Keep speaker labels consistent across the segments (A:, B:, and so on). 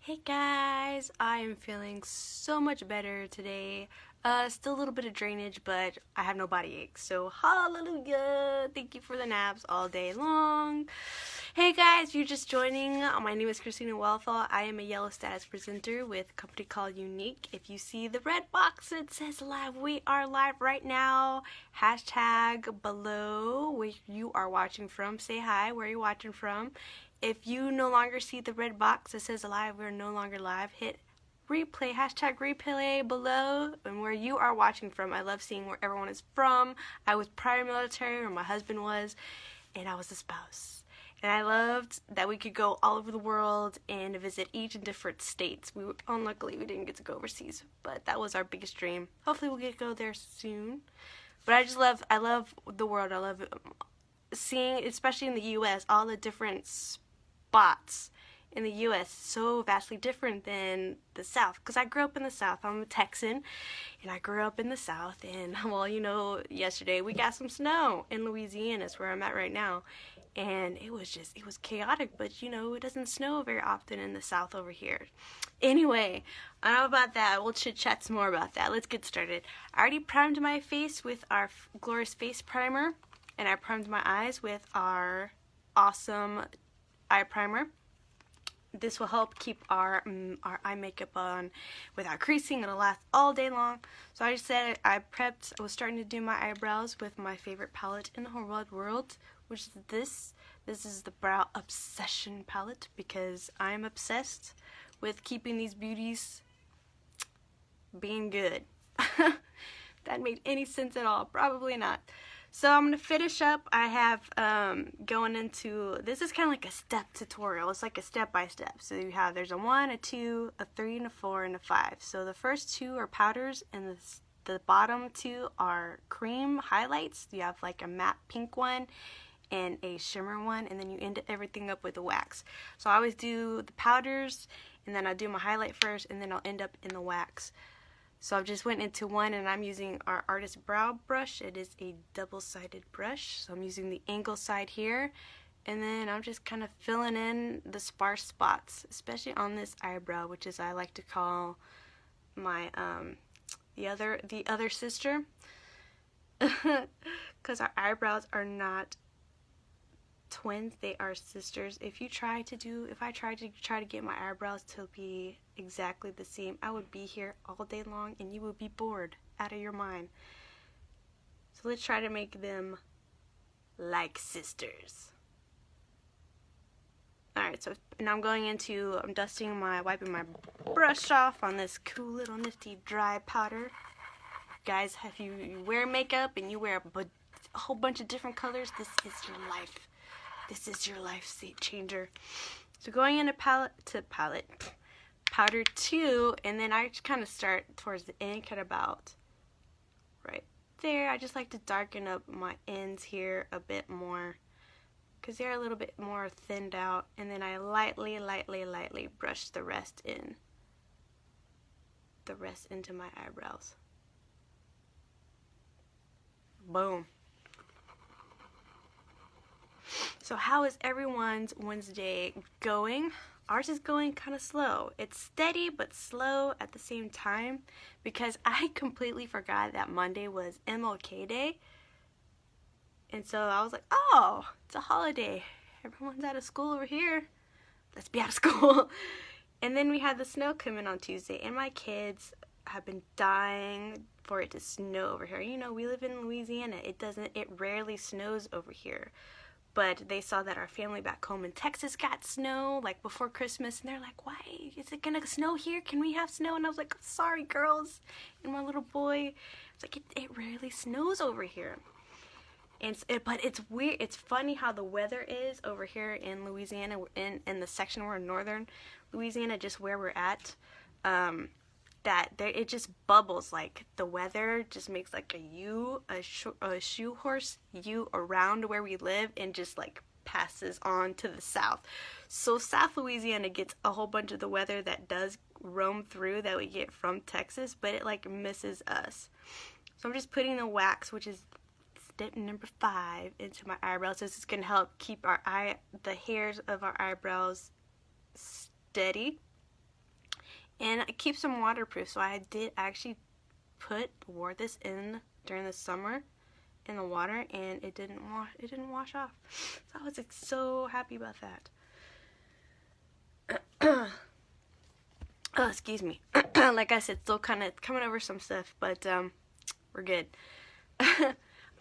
A: Hey guys, I am feeling so much better today. Still a little bit of drainage, but I have no body aches. So hallelujah! Thank you for the naps all day long. Hey guys, if you're just joining, my name is Christina Wellthal. I am a yellow status presenter with a company called Unique. If you see the red box that says live, we are live right now. Hashtag below where you are watching from. Say hi, where are you watching from? If you no longer see the red box that says live, we're no longer live, hit replay, hashtag replay below and where you are watching from. I love seeing where everyone is from. I was prior military, or my husband was, and I was a spouse. And I loved that we could go all over the world and visit each different states. Unluckily, we didn't get to go overseas, but that was our biggest dream. Hopefully we'll get to go there soon. But I love the world. I love seeing, especially in the U.S., all the different spots in the U.S. so vastly different than the South. Because I grew up in the South. I'm a Texan, and I grew up in the South. And, well, yesterday we got some snow in Louisiana. Is where I'm at right now. And it was chaotic. But, it doesn't snow very often in the South over here. Anyway, enough about that. We'll chit-chat some more about that. Let's get started. I already primed my face with our Glorious Face Primer. And I primed my eyes with our awesome eye primer. This will help keep our eye makeup on without creasing. It'll last all day long. So I just said I was starting to do my eyebrows with my favorite palette in the whole wide world, which is this. This is the Brow Obsession palette because I'm obsessed with keeping these beauties being good. That made any sense at all? Probably not. So I'm going to finish up. I have going into, this is kind of like a step tutorial. It's like a step-by-step. So there's a 1, a 2, a 3, and a 4, and a 5. So the first 2 are powders, and the bottom 2 are cream highlights. You have like a matte pink one and a shimmer one, and then you end everything up with a wax. So I always do the powders, and then I'll do my highlight first, and then I'll end up in the wax. So I just went into one, and I'm using our Artist Brow Brush. It is a double-sided brush. So I'm using the angle side here, and then I'm just kind of filling in the sparse spots, especially on this eyebrow, which is I like to call my the other sister, because our eyebrows are not twins, they are sisters. If I tried to get my eyebrows to be exactly the same, I would be here all day long and you would be bored out of your mind. So let's try to make them like sisters. Alright, so now I'm wiping my brush off on this cool little nifty dry powder. Guys, if you wear makeup and you wear a whole bunch of different colors, this is your life. This is your life changer. So going into powder 2, and then I kind of start towards the end, kind of about right there. I just like to darken up my ends here a bit more because they're a little bit more thinned out, and then I lightly brush the rest into my eyebrows. Boom. So how is everyone's Wednesday going? Ours is going kind of slow. It's steady but slow at the same time because I completely forgot that Monday was MLK Day. And so I was like, oh, it's a holiday. Everyone's out of school over here. Let's be out of school. And then we had the snow come in on Tuesday, and my kids have been dying for it to snow over here. We live in Louisiana. It rarely snows over here. But they saw that our family back home in Texas got snow, like, before Christmas. And they're like, why? Is it going to snow here? Can we have snow? And I was like, sorry, girls. And my little boy, it's like, it rarely snows over here. But it's weird. It's funny how the weather is over here in Louisiana, in the section we're in northern Louisiana, just where we're at. It just bubbles, like the weather just makes like a shoe horse U around where we live and just like passes on to the south. So South Louisiana gets a whole bunch of the weather that does roam through that we get from Texas, but it like misses us. So I'm just putting the wax, which is step number 5, into my eyebrows. This is going to help keep the hairs of our eyebrows steady and it keeps them waterproof. So I did actually wore this in during the summer in the water, and it didn't wash off. So I was like so happy about that. Oh, excuse me. Like I said, still kind of coming over some stuff, but we're good.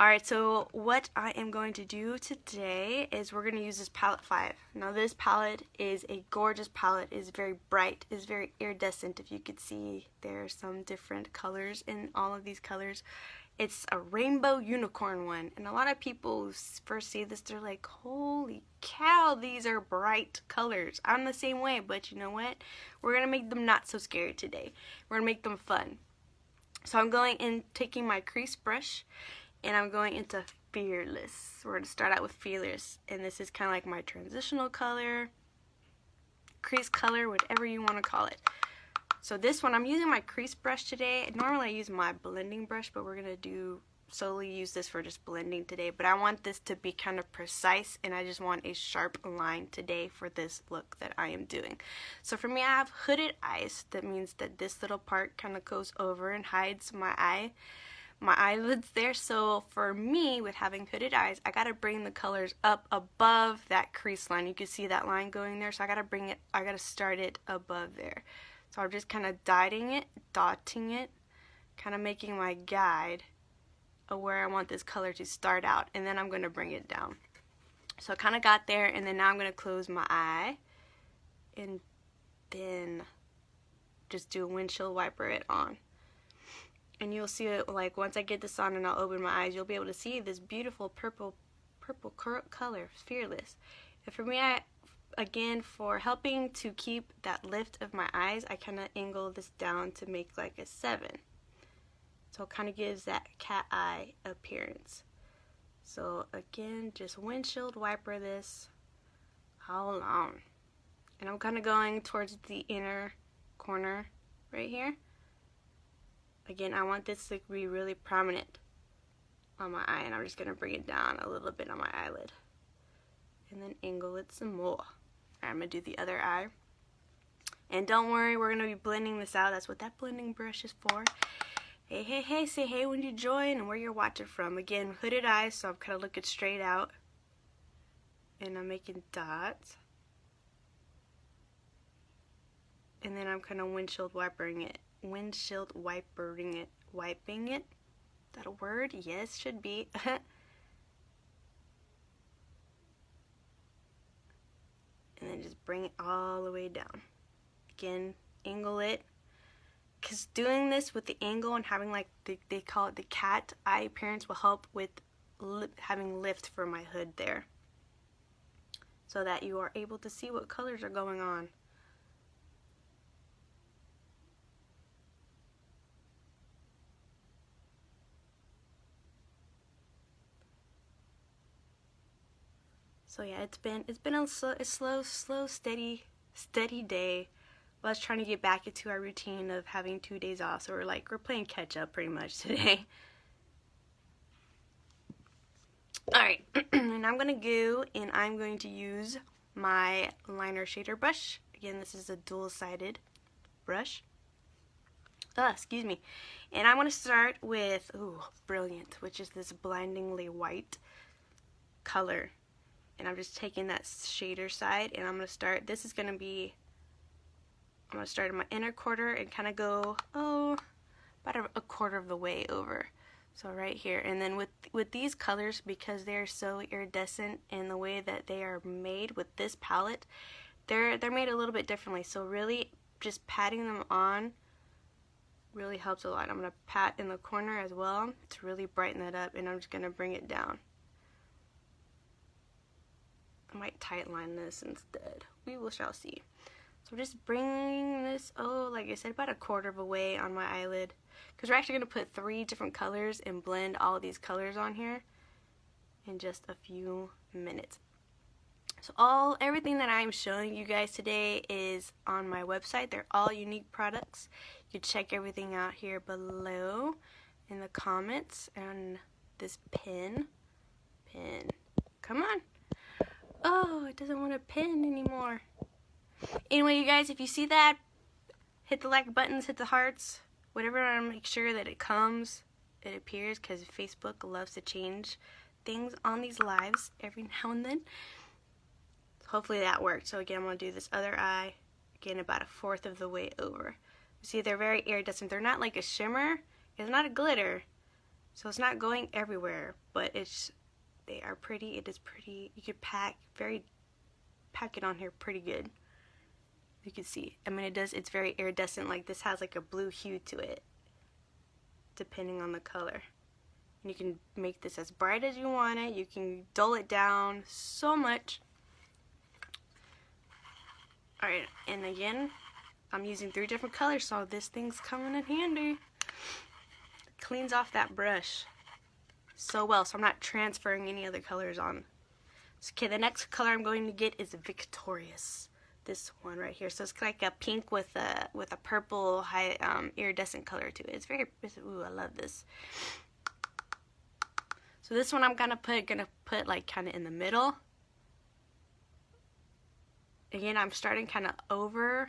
A: Alright, so what I am going to do today is we're going to use this palette 5. Now this palette is a gorgeous palette. It's very bright. It's very iridescent. If you could see, there are some different colors in all of these colors. It's a rainbow unicorn one, and a lot of people first see this, they're like, holy cow, these are bright colors. I'm the same way, but you know what? We're going to make them not so scary today. We're going to make them fun. So I'm going in, taking my crease brush, and I'm going into Fearless. We're going to start out with Fearless, and this is kind of like my transitional color, crease color, whatever you want to call it. So this one, I'm using my crease brush today. Normally I use my blending brush, but we're going to solely use this for just blending today. But I want this to be kind of precise, and I just want a sharp line today for this look that I am doing. So for me, I have hooded eyes. That means that this little part kind of goes over and hides my eyelids there. So for me, with having hooded eyes, I got to bring the colors up above that crease line. You can see that line going there. So I got to start it above there. So I'm just kind of dotting it, kind of making my guide of where I want this color to start out, and then I'm going to bring it down. So I kind of got there, and then now I'm going to close my eye, and then just do a windshield wiper it on. And you'll see it, like, once I get this on and I'll open my eyes, you'll be able to see this beautiful purple color, Fearless. And for me, again, for helping to keep that lift of my eyes, I kind of angle this down to make like a 7. So it kind of gives that cat eye appearance. So again, just windshield wiper this all along. And I'm kind of going towards the inner corner right here. Again, I want this to be really prominent on my eye, and I'm just going to bring it down a little bit on my eyelid. And then angle it some more. I'm going to do the other eye. And don't worry, we're going to be blending this out. That's what that blending brush is for. Hey, hey, hey, say hey when you join and where you're watching from. Again, hooded eyes, so I'm kind of looking straight out. And I'm making dots. And then I'm kind of windshield wiping it. Wiping it. Is that a word? Yes, should be. And then just bring it all the way down. Again, angle it. Because doing this with the angle and having, like, they call it the cat eye appearance, will help with having lift for my hood there. So that you are able to see what colors are going on. So yeah, it's been a slow, steady day. I was trying to get back into our routine of having 2 days off, so we're playing catch up pretty much today. Alright, and I'm gonna go and I'm going to use my liner shader brush. Again, this is a dual-sided brush. Excuse me. And I'm gonna start with Brilliant, which is this blindingly white color. And I'm just taking that shader side, and I'm going to start, I'm going to start in my inner quarter and kind of go, about a quarter of the way over. So right here. And then with these colors, because they're so iridescent in the way that they are made with this palette, they're made a little bit differently. So really just patting them on really helps a lot. I'm going to pat in the corner as well to really brighten that up, and I'm just going to bring it down. I might tightline this instead. We shall see. So just bringing this, like I said, about a quarter of a way on my eyelid. Because we're actually going to put 3 different colors and blend all of these colors on here in just a few minutes. So everything that I'm showing you guys today is on my website. They're all unique products. You can check everything out here below in the comments. And this pin. Come on. Oh, it doesn't want to pin anymore. Anyway, you guys, if you see that, hit the like buttons, hit the hearts, whatever, and make sure that it appears, because Facebook loves to change things on these lives every now and then. So hopefully that worked. So again, I'm going to do this other eye, again, about a fourth of the way over. You see, they're very iridescent. They're not like a shimmer. It's not a glitter. So it's not going everywhere, but they are pretty. It is pretty. You could pack it on here pretty good. You can see. I mean, it's very iridescent. Like, this has like a blue hue to it, depending on the color. And you can make this as bright as you want it. You can dull it down so much. Alright, and again, I'm using 3 different colors, so this thing's coming in handy. It cleans off that brush so well, so I'm not transferring any other colors on. Okay, the next color I'm going to get is Victorious. This one right here. So it's like a pink with a purple high iridescent color to it. Ooh, I love this. So this one I'm gonna put like kind of in the middle. Again, I'm starting kind of over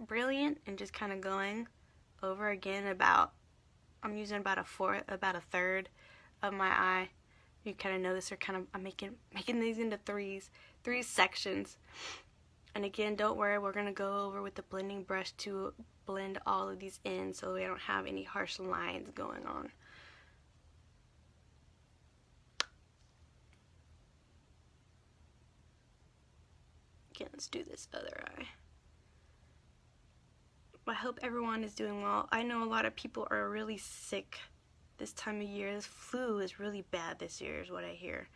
A: Brilliant and just kind of going over again I'm using about a third of my eye. You kind of notice I'm making these into three sections. And again, don't worry, we're going to go over with the blending brush to blend all of these in so we don't have any harsh lines going on. Again, let's do this other eye. I hope everyone is doing well. I know a lot of people are really sick this time of year. This flu is really bad this year is what I hear.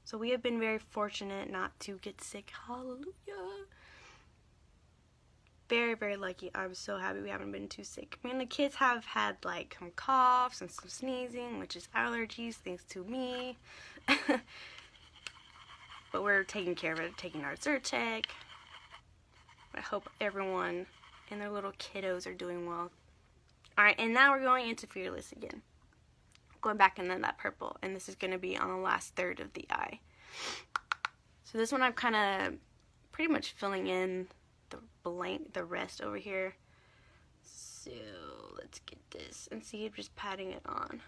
A: So we have been very fortunate not to get sick. Hallelujah. Very, very lucky. I'm so happy we haven't been too sick. I mean, the kids have had like some coughs and some sneezing, which is allergies thanks to me. But we're taking care of it, taking our Zyrtec. I hope everyone and their little kiddos are doing well. Alright, and now we're going into Fearless again. Going back into that purple, and this is going to be on the last third of the eye. So this one I'm kind of pretty much filling in the rest over here. So let's get this and see, just patting it on.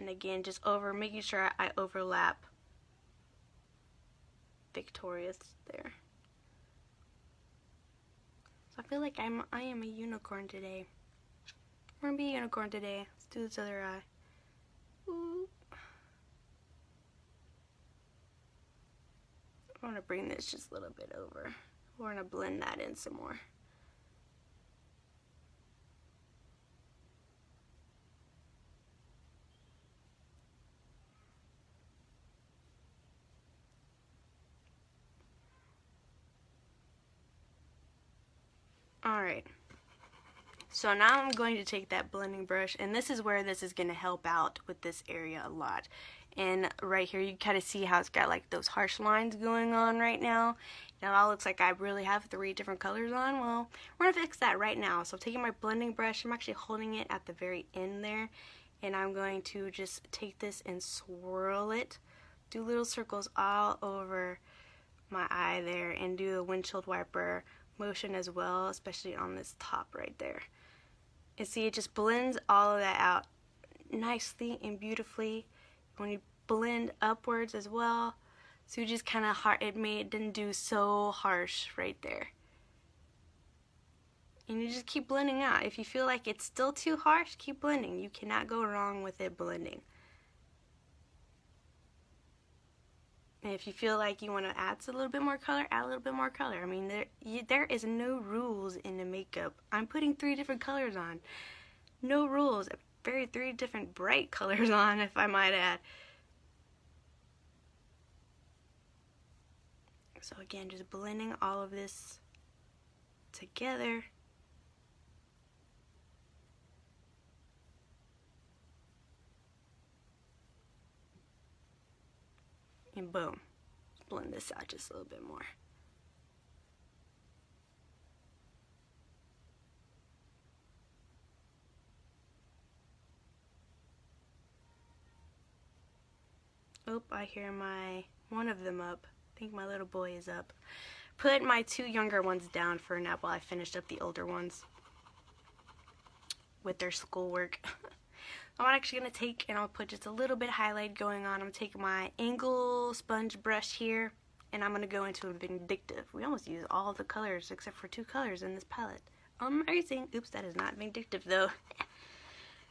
A: And again, just making sure I overlap Victorious there. So I feel like I am a unicorn today. We're gonna be a unicorn today. Let's do this other eye. Ooh. I want to bring this just a little bit over. We're gonna blend that in some more. Alright, so now I'm going to take that blending brush, and this is where this is going to help out with this area a lot. And right here you kind of see how it's got like those harsh lines going on right now. Now it all looks like I really have 3 different colors on. Well, we're going to fix that right now. So I'm taking my blending brush, I'm actually holding it at the very end there, and I'm going to just take this and swirl it, do little circles all over my eye there, and do the windshield wiper motion as well, especially on this top right there. And see, it just blends all of that out nicely and beautifully. When you blend upwards as well, so you just kind of it didn't do so harsh right there. And you just keep blending out. If you feel like it's still too harsh, keep blending. You cannot go wrong with it blending. And if you feel like you want to add a little bit more color, add a little bit more color. I mean, there is no rules in the makeup. I'm putting 3 different colors on. No rules. 3 different bright colors on, if I might add. So again, just blending all of this together. And boom, blend this out just a little bit more. Oh, I hear one of them up. I think my little boy is up. put my 2 younger ones down for a nap while I finished up the older ones with their schoolwork. I'm actually going to take, and I'll put just a little bit of highlight going on. I'm taking my angle sponge brush here, and I'm going to go into a Vindictive. We almost use all the colors except for 2 colors in this palette. Amazing. Oops, that is not Vindictive though.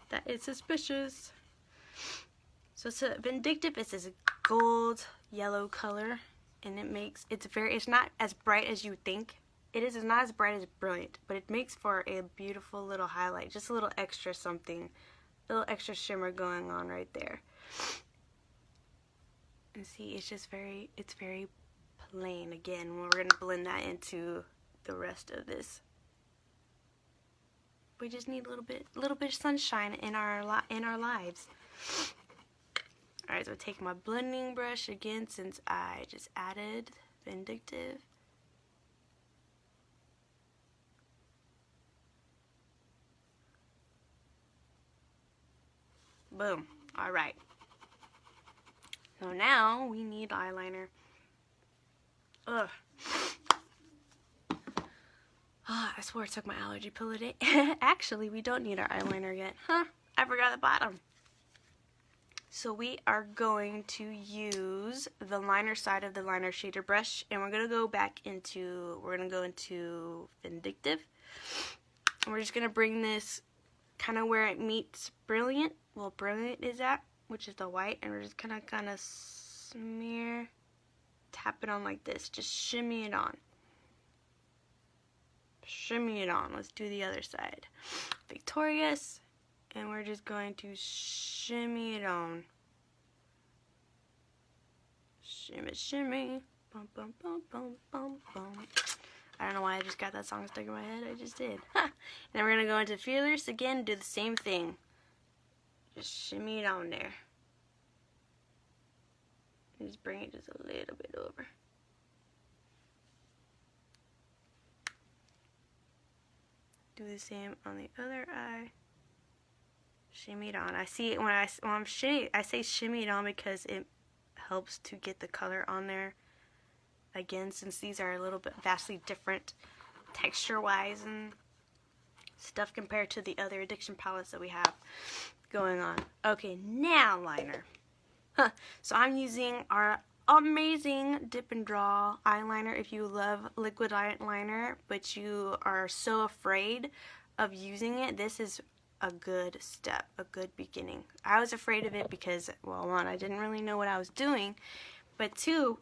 A: That is suspicious. So it's a Vindictive. It's this gold yellow color, and it's not as bright as you would think. It's not as bright as Brilliant, but it makes for a beautiful little highlight, just a little extra something, a little extra shimmer going on right there. And see, it's very plain. Again, we're gonna blend that into the rest of this. We just need a little bit of sunshine in our lives. All right, so take my blending brush again, since I just added Vindictive. Boom. All right. So now we need eyeliner. Ugh. Oh, I swore I took my allergy pill today. Actually, we don't need our eyeliner yet. Huh? I forgot the bottom. So we are going to use the liner side of the liner shader brush, and we're going to go into Vindictive. And we're just going to bring this kind of where it meets Brilliant. Well, Brilliant is at, which is the white, and we're just kind of tap it on like this. Just shimmy it on. Shimmy it on. Let's do the other side. Victorious. And we're just going to shimmy it on. Shimmy, shimmy. Bum, bum, bum, bum, bum, bum. I don't know why I just got that song stuck in my head. I just did. And then we're going to go into Fearless again. Do the same thing. Just shimmy it on there. And just bring it just a little bit over. Do the same on the other eye. Shimmy it on. I see when I'm shimmy, I say shimmy it on because it helps to get the color on there. Again, since these are a little bit vastly different texture-wise and stuff compared to the other Addiction palettes that we have going on. Okay, now liner. So I'm using our amazing Dip and Draw eyeliner. If you love liquid eyeliner but you are so afraid of using it, this is a good step, a good beginning. I was afraid of it because, well, one, I didn't really know what I was doing, but two,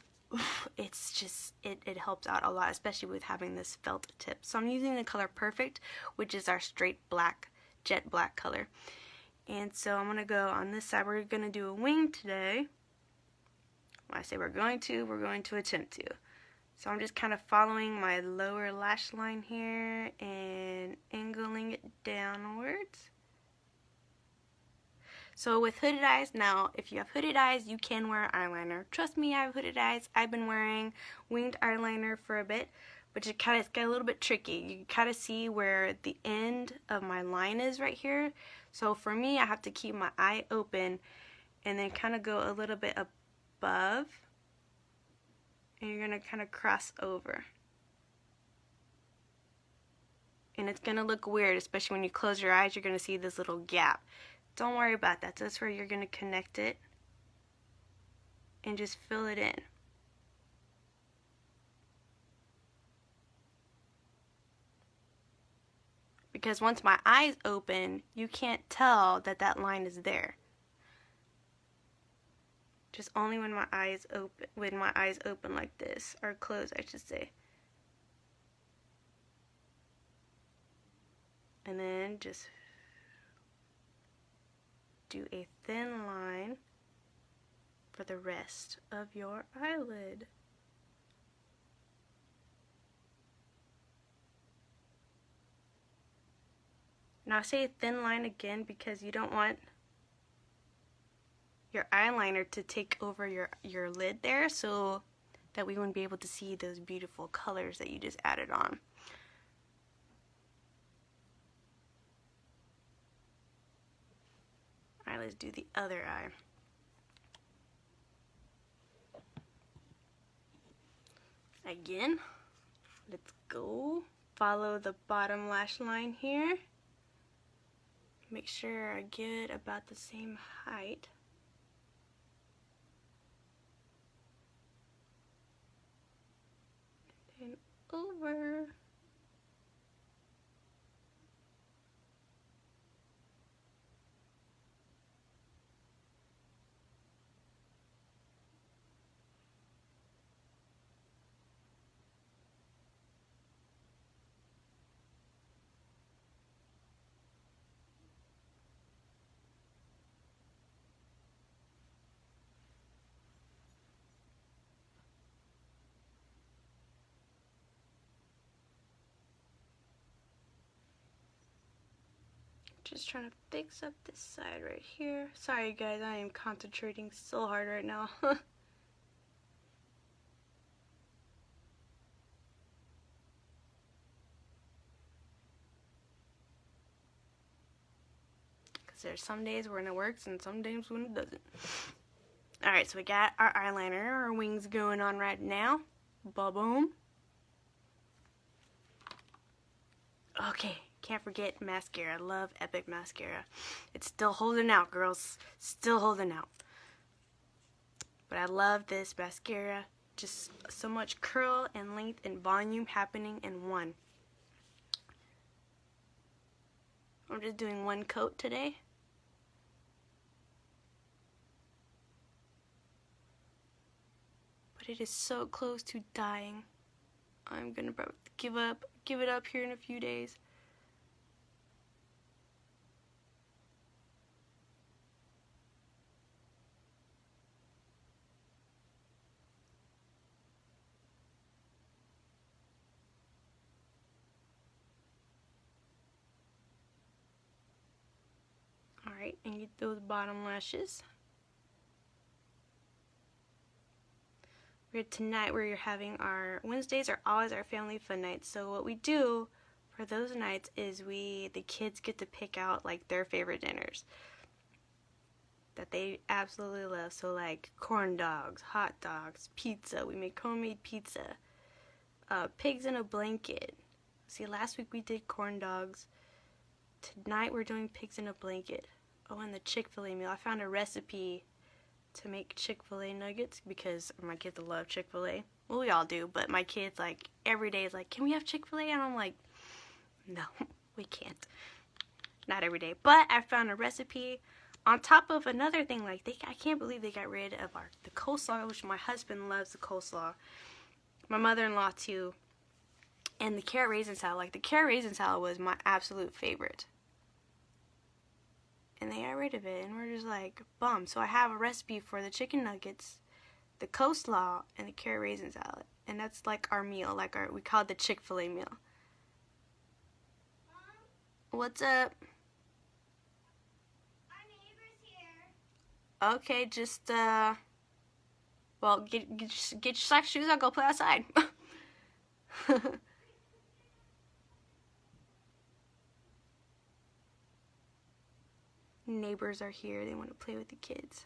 A: it's just, it helps out a lot, especially with having this felt tip. So I'm using the color Perfect, which is our straight black, jet black color. And so I'm going to go on this side. We're going to do a wing today. When I say we're going to attempt to. So I'm just kind of following my lower lash line here and angling it downwards. So with hooded eyes, now if you have hooded eyes, you can wear eyeliner. Trust me, I have hooded eyes. I've been wearing winged eyeliner for a bit, but it kind of got a little bit tricky. You kind of see where the end of my line is right here. So for me, I have to keep my eye open and then kind of go a little bit above, and you're going to kind of cross over. And it's going to look weird, especially when you close your eyes, you're going to see this little gap. Don't worry about that. That's where you're going to connect it and just fill it in. Because once my eyes open, you can't tell that that line is there. Just only when my eyes open like this, or closed, I should say. And then just do a thin line for the rest of your eyelid. Now I say a thin line again because you don't want your eyeliner to take over your lid there, so that we wouldn't be able to see those beautiful colors that you just added on. Alright, let's do the other eye. Again, Let's go. Follow the bottom lash line here. Make sure I get about the same height. And over. Just trying to fix up this side right here. Sorry guys, I am concentrating so hard right now. Because there's some days when it works and some days when it doesn't. Alright, so we got our eyeliner, our wings going on right now. Ba-boom. Okay. Can't forget mascara. I love Epic mascara. It's still holding out, girls. Still holding out. But I love this mascara. Just so much curl and length and volume happening in one. I'm just doing one coat today. But it is so close to dying. I'm gonna probably give it up here in a few days. Alright, and get those bottom lashes. Tonight we're having our Wednesdays are always our family fun nights. So what we do for those nights is the kids get to pick out like their favorite dinners that they absolutely love. So like corn dogs, hot dogs, pizza. We make homemade pizza. Pigs in a blanket. See, last week we did corn dogs. Tonight we're doing pigs in a blanket. Oh, and the Chick-fil-A meal. I found a recipe to make Chick-fil-A nuggets because my kids love Chick-fil-A. Well, we all do, but my kids like every day is like, can we have Chick-fil-A? And I'm like, no, we can't. Not every day. But I found a recipe on top of another thing. Like I can't believe they got rid of the coleslaw, which my husband loves the coleslaw. My mother-in-law too. And the carrot raisin salad. Like the carrot raisin salad was my absolute favorite. And they got rid of it, and we're just like, bum. So I have a recipe for the chicken nuggets, the coleslaw, and the carrot raisin salad. And that's like our meal, we call it the Chick-fil-A meal.
B: Mom?
A: What's up?
B: Our neighbor's here.
A: Okay, just, well, get your slack shoes on, go play outside. Neighbors are here. They want to play with the kids.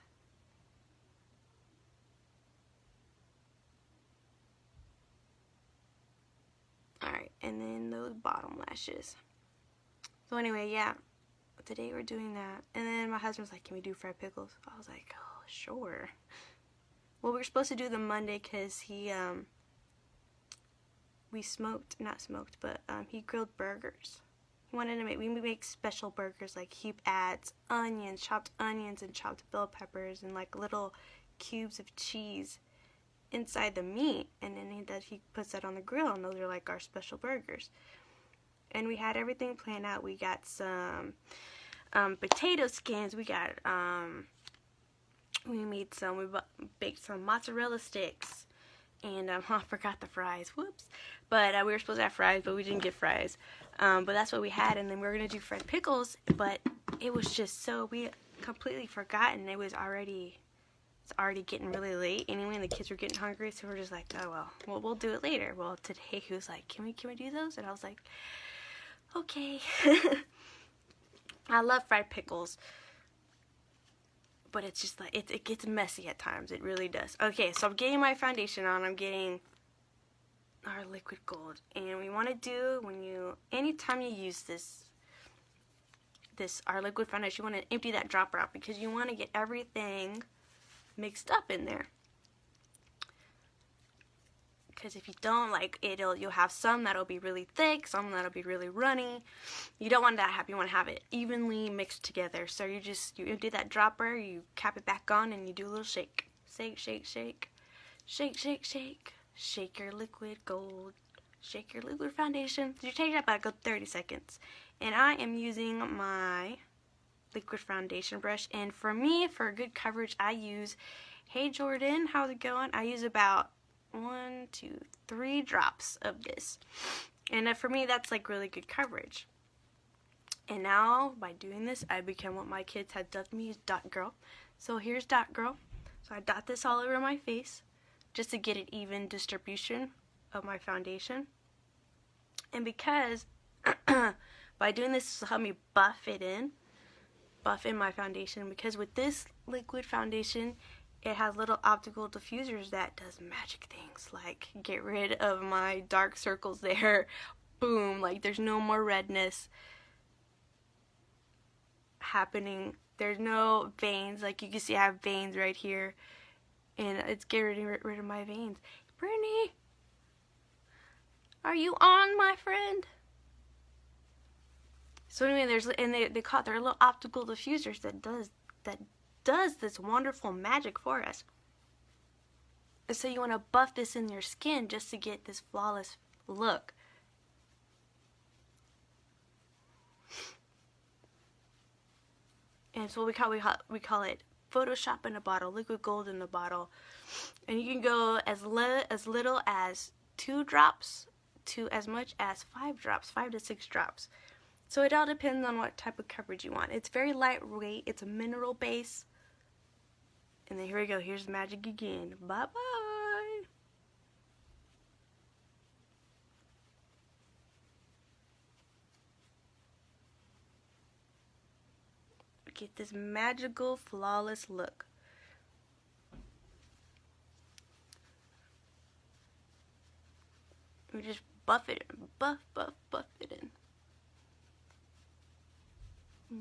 A: Alright, and then those bottom lashes. So anyway, yeah. Today we're doing that. And then my husband's like, can we do fried pickles? I was like, oh, sure. Well, we were supposed to do them Monday because he grilled burgers. He wanted to we make special burgers, like he adds onions, chopped onions and chopped bell peppers and like little cubes of cheese inside the meat, and then he puts that on the grill, and those are like our special burgers. And we had everything planned out. We got some potato skins. We baked some mozzarella sticks. And I forgot the fries. Whoops. But we were supposed to have fries, but we didn't get fries. But that's what we had. And then we were going to do fried pickles. But it was just so, we completely forgotten. It's already getting really late anyway, and the kids were getting hungry. So we're just like, oh, well, we'll do it later. Well, today he was like, can we do those? And I was like, okay. I love fried pickles. But it's just like, it gets messy at times. It really does. Okay, so I'm getting my foundation on. I'm getting our liquid gold. And we want to do, anytime you use our liquid foundation, you want to empty that dropper out because you want to get everything mixed up in there. Because if you don't, like, you'll have some that'll be really thick, some that'll be really runny. You don't want that to happen. You want to have it evenly mixed together. So you empty that dropper, you cap it back on, and you do a little shake. Shake, shake, shake. Shake, shake, shake. Shake your liquid gold. Shake your liquid foundation. You take that back, go 30 seconds. And I am using my liquid foundation brush. And for me, for good coverage, I use, hey Jordan, how's it going? I use about 1, 2, 3 drops of this. And for me, that's like really good coverage. And now, by doing this, I become what my kids had dubbed me as Dot Girl. So here's Dot Girl. So I dot this all over my face just to get an even distribution of my foundation. And because by doing this will help me buff in my foundation, because with this liquid foundation, it has little optical diffusers that does magic things, like get rid of my dark circles there. Boom, like there's no more redness happening. There's no veins, like you can see I have veins right here, and it's getting rid of my veins. Brittany, are you on, my friend? So anyway, they call it, they're little optical diffusers that does this wonderful magic for us. So you want to buff this in your skin just to get this flawless look. And so we call it Photoshop in a bottle, liquid gold in a bottle. And you can go as little as 2 drops to as much as 5 drops, 5 to 6 drops. So it all depends on what type of coverage you want. It's very lightweight. It's a mineral base. And then here we go. Here's magic again. Bye-bye. Get this magical, flawless look. We just buff it in. Buff it in.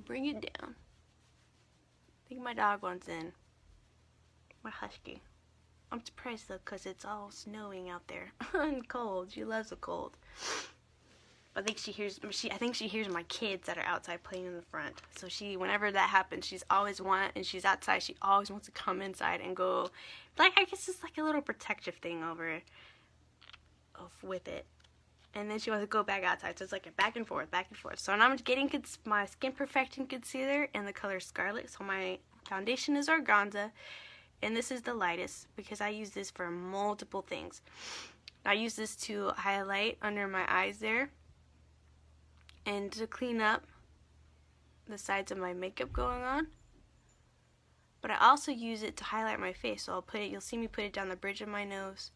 A: Bring it down. I think my dog wants in. My husky. I'm surprised though, because it's all snowing out there and cold. She loves the cold. I think she hears my kids that are outside playing in the front. So whenever that happens, she's outside, she always wants to come inside and go, like, I guess it's like a little protective thing with it. And then she wants to go back outside, so it's like a back and forth. So now I'm getting my Skin Perfecting Concealer in the color Scarlet. So my foundation is Organza, and this is the lightest because I use this for multiple things. I use this to highlight under my eyes there, and to clean up the sides of my makeup going on. But I also use it to highlight my face. So you'll see me put it down the bridge of my nose,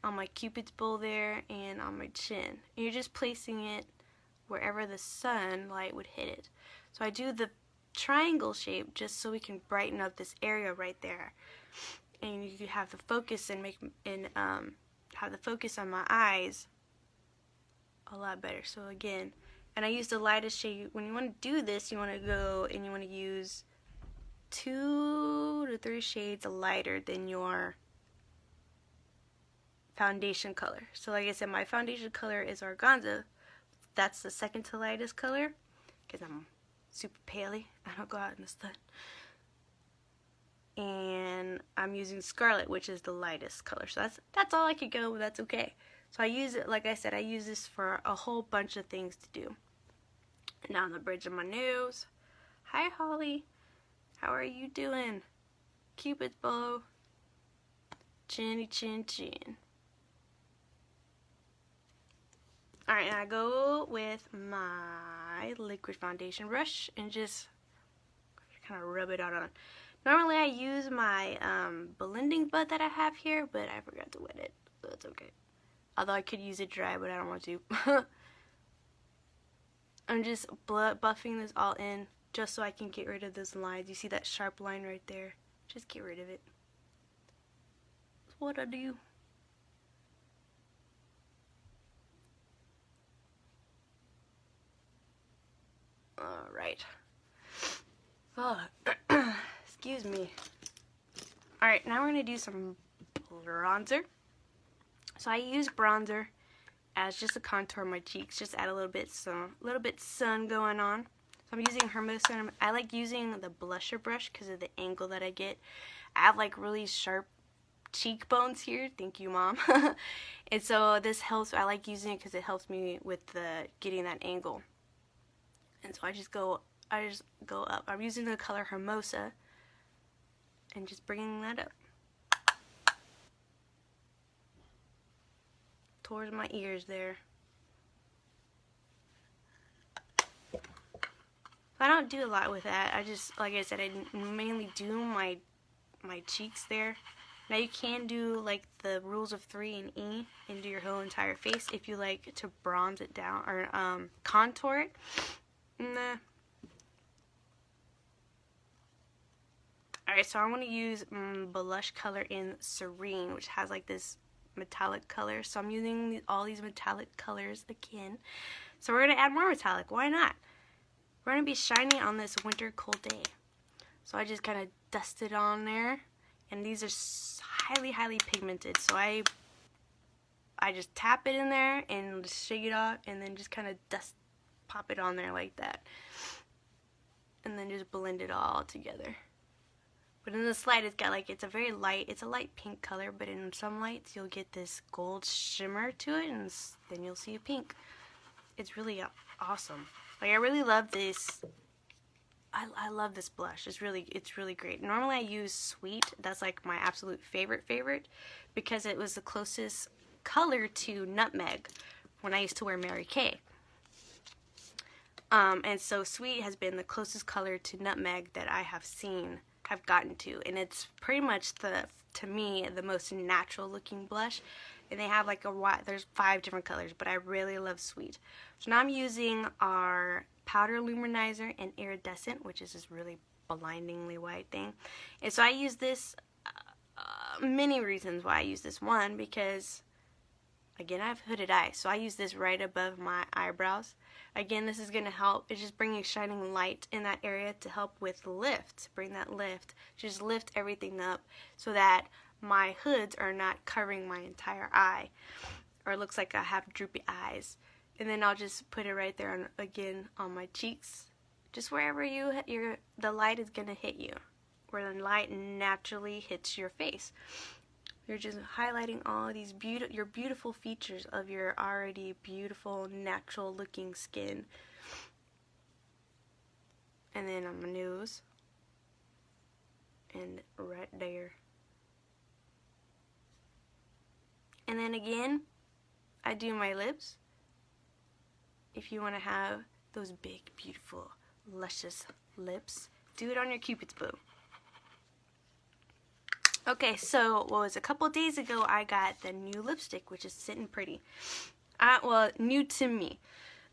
A: on my cupid's bow there, and on my chin. And you're just placing it wherever the sunlight would hit it. So I do the triangle shape just so we can brighten up this area right there. And you have the focus have the focus on my eyes a lot better. So again, and I use the lightest shade. When you want to do this, you want to go and you want to use 2 to 3 shades lighter than your foundation color. So like I said, my foundation color is Organza. That's the second to lightest color because I'm super paley. I don't go out in the sun. And I'm using Scarlet, which is the lightest color. So that's all I could go with. That's okay. So I use it, like I said, I use this for a whole bunch of things to do. And now on the bridge of my nose. Hi, Holly. How are you doing? Cupid's bow. Chinny chin chin. Alright, and I go with my liquid foundation brush and just kind of rub it out on. Normally I use my blending bud that I have here, but I forgot to wet it, so it's okay. Although I could use it dry, but I don't want to. I'm just buffing this all in just so I can get rid of those lines. You see that sharp line right there? Just get rid of it. That's what I do. right. Oh, excuse me. Alright, now we're going to do some bronzer. So I use bronzer as just a contour on my cheeks, just add a little bit sun going on. So I'm using Hermosa, and I like using the blusher brush because of the angle that I get. I have like really sharp cheekbones here. Thank you, Mom. And so this helps. I like using it because it helps me with getting that angle. And so I just go up. I'm using the color Hermosa and just bringing that up towards my ears there. I don't do a lot with that. I just, like I said, I mainly do my cheeks there. Now you can do like the rules of 3 and E and do your whole entire face if you like to bronze it down or contour it. Nah. Alright, so I want to use blush color in Serene, which has like this metallic color. So I'm using all these metallic colors again. So we're going to add more metallic. Why not? We're going to be shiny on this winter cold day. So I just kind of dust it on there. And these are highly pigmented. So I just tap it in there and just shake it off and then just kind of pop it on there like that. And then just blend it all together. But in this light, it's a very light, it's a light pink color, but in some lights you'll get this gold shimmer to it, and then you'll see a pink. It's really awesome. Like, I really love this. I love this blush. It's really great. Normally I use Sweet. That's like my absolute favorite because it was the closest color to Nutmeg when I used to wear Mary Kay. And so Sweet has been the closest color to Nutmeg that I have gotten to, and it's pretty much to me the most natural looking blush. And they have like there's 5 different colors, but I really love Sweet. So now I'm using our powder luminizer and iridescent, which is this really blindingly white thing. And so I use this many reasons why I use this. One, because again, I have hooded eyes, so I use this right above my eyebrows. Again, this is going to help. It's just bringing shining light in that area to help with lift. Bring that lift. Just lift everything up so that my hoods are not covering my entire eye. Or it looks like I have droopy eyes. And then I'll just put it right there again on my cheeks. Just wherever the light is going to hit you. Where the light naturally hits your face. You're just highlighting all these your beautiful features of your already beautiful, natural looking skin. And then on my nose. And right there. And then again, I do my lips. If you want to have those big, beautiful, luscious lips, do it on your Cupid's bow. Okay, so what was a couple days ago, I got the new lipstick, which is Sitting Pretty. Well, new to me.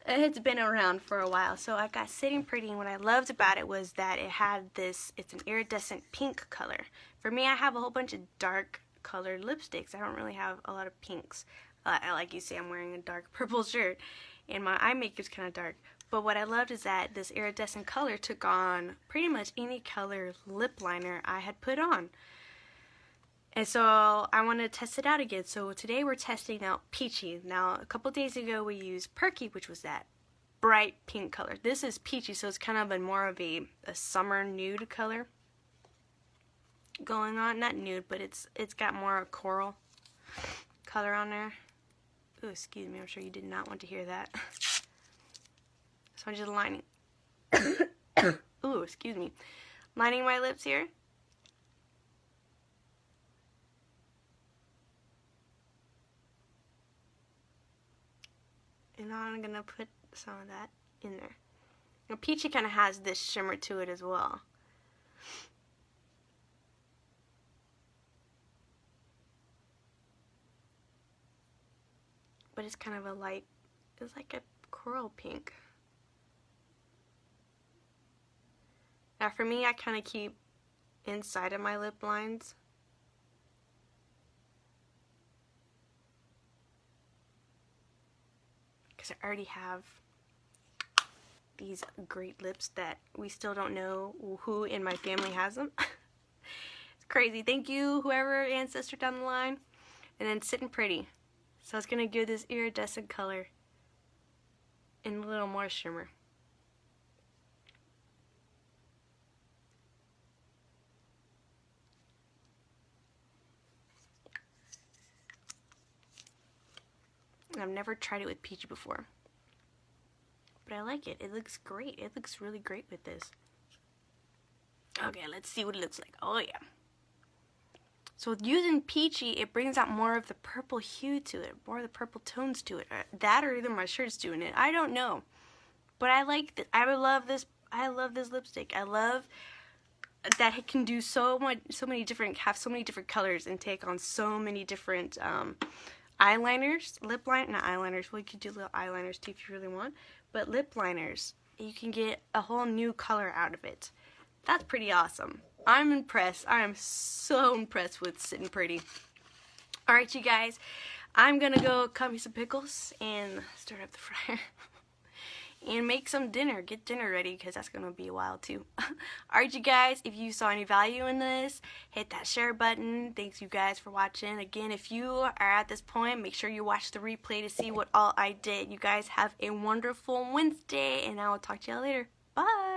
A: It's been around for a while, so I got Sitting Pretty, and what I loved about it was that it had it's an iridescent pink color. For me, I have a whole bunch of dark colored lipsticks. I don't really have a lot of pinks. Like you see, I'm wearing a dark purple shirt, and my eye makeup's kind of dark. But what I loved is that this iridescent color took on pretty much any color lip liner I had put on. And so I want to test it out again. So today we're testing out Peachy. Now, a couple days ago we used Perky, which was that bright pink color. This is Peachy, so it's kind of more of a summer nude color going on. Not nude, but it's got more coral color on there. Ooh, excuse me. I'm sure you did not want to hear that. So I'm just lining. Ooh, excuse me. Lining my lips here. And now I'm going to put some of that in there. Now, Peachy kind of has this shimmer to it as well. But it's kind of a light, it's like a coral pink. Now for me, I kind of keep inside of my lip lines. Because I already have these great lips that we still don't know who in my family has them. It's crazy. Thank you, whoever ancestor down the line. And then Sitting Pretty. So it's going to give this iridescent color and a little more shimmer. I've never tried it with peachy before, but I like it. It looks great. It looks really great with this. Okay, let's see what it looks like. Oh yeah. So with using peachy, it brings out more of the purple hue to it, more of the purple tones to it. That or either my shirt's doing it. I don't know, but I like this. I love this. I love this lipstick. I love that it can do so many different colors and take on so many different eyeliners, not eyeliners. Well, you could do little eyeliners too if you really want, but lip liners. You can get a whole new color out of it. That's pretty awesome. I'm impressed. I am so impressed with Sitting Pretty. Alright, you guys, I'm gonna go cut me some pickles and start up the fryer and make some dinner. Get dinner ready because that's gonna be a while too. Alright, you guys, if you saw any value in this, hit that share button. Thanks you guys for watching. Again, if you are at this point, make sure you watch the replay to see what all I did. You guys have a wonderful Wednesday, and I will talk to y'all later. Bye.